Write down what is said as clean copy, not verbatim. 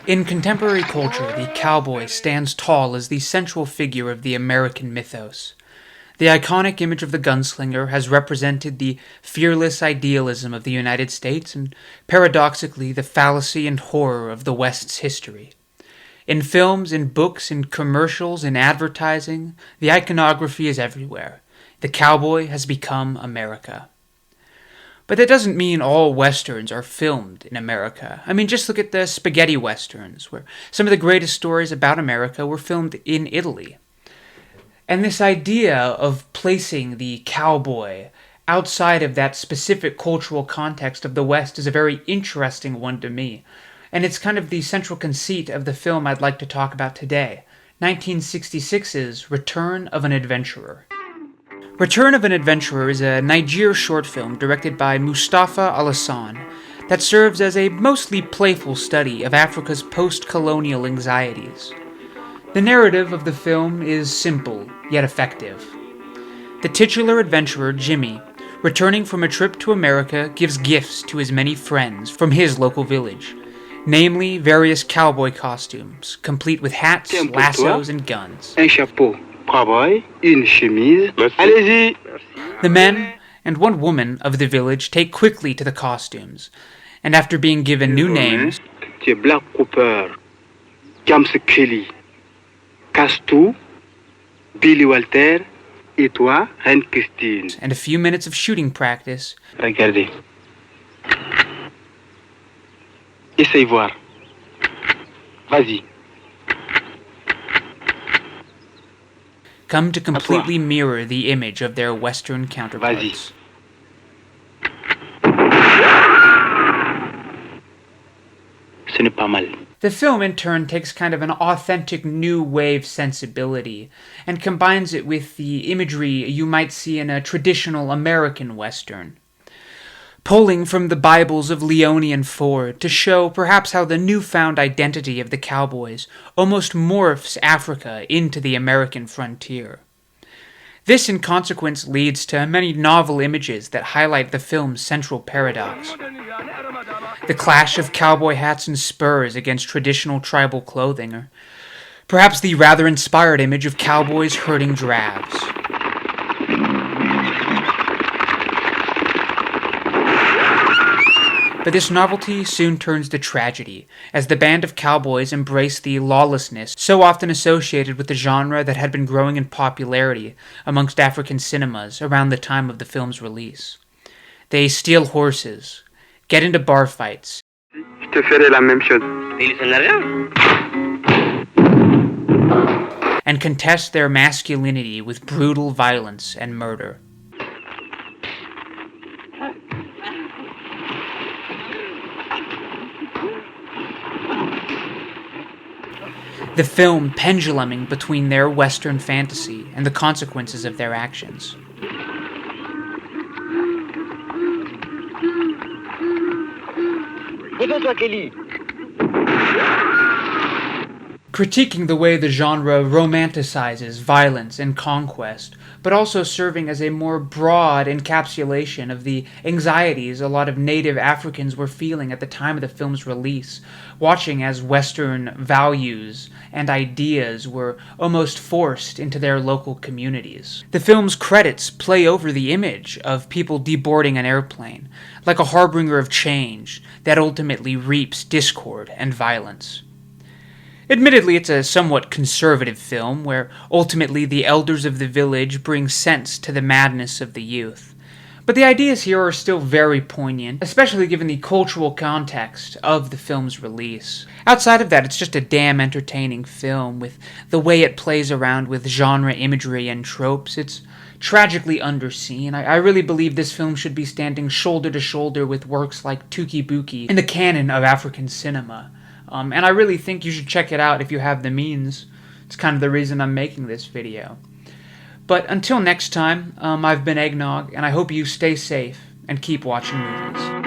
In contemporary culture, the cowboy stands tall as the central figure of the American mythos. The iconic image of the gunslinger has represented the fearless idealism of the United States and, paradoxically, the fallacy and horror of the West's history. In films, in books, in commercials, in advertising, the iconography is everywhere. The cowboy has become America. But that doesn't mean all westerns are filmed in America. I mean, just look at the spaghetti westerns, where some of the greatest stories about America were filmed in Italy. And this idea of placing the cowboy outside of that specific cultural context of the West is a very interesting one to me. And it's kind of the central conceit of the film I'd like to talk about today, 1966's Return of an Adventurer. Return of an Adventurer is a Niger short film directed by Mustafa Alassane that serves as a mostly playful study of Africa's post-colonial anxieties. The narrative of the film is simple, yet effective. The titular adventurer, Jimmy, returning from a trip to America, gives gifts to his many friends from his local village, namely various cowboy costumes, complete with hats, lassos, and guns. Un chapeau. Travail, une chemise. Allez-y. The men and one woman of the village take quickly to the costumes, and after being given new names, Tu es Black Cooper, James Kelly, Castou, Billy Walter, et toi, Reine Christine. and a few minutes of shooting practice, Regardez. Essaye voir. Vas-y. come to completely mirror the image of their Western counterparts. Ce n'est pas mal. The film, in turn, takes kind of an authentic new wave sensibility and combines it with the imagery you might see in a traditional American Western, pulling from the Bibles of Leone and Ford to show perhaps how the newfound identity of the cowboys almost morphs Africa into the American frontier. This, in consequence, leads to many novel images that highlight the film's central paradox. The clash of cowboy hats and spurs against traditional tribal clothing, or perhaps the rather inspired image of cowboys herding drabs. But this novelty soon turns to tragedy, as the band of cowboys embrace the lawlessness so often associated with the genre that had been growing in popularity amongst African cinemas around the time of the film's release. They steal horses, get into bar fights, Je te ferai la même chose. and contest their masculinity with brutal violence and murder. The film penduluming between their Western fantasy and the consequences of their actions. Critiquing the way the genre romanticizes violence and conquest, but also serving as a more broad encapsulation of the anxieties a lot of native Africans were feeling at the time of the film's release, watching as Western values and ideas were almost forced into their local communities. The film's credits play over the image of people deboarding an airplane, like a harbinger of change that ultimately reaps discord and violence. Admittedly, it's a somewhat conservative film, where ultimately the elders of the village bring sense to the madness of the youth. But the ideas here are still very poignant, especially given the cultural context of the film's release. Outside of that, it's just a damn entertaining film, with the way it plays around with genre imagery and tropes. It's tragically underseen. I really believe this film should be standing shoulder to shoulder with works like Tuki Buki in the canon of African cinema. And I really think you should check it out if you have the means. It's kind of the reason I'm making this video. But until next time, I've been Eggnog, and I hope you stay safe and keep watching movies.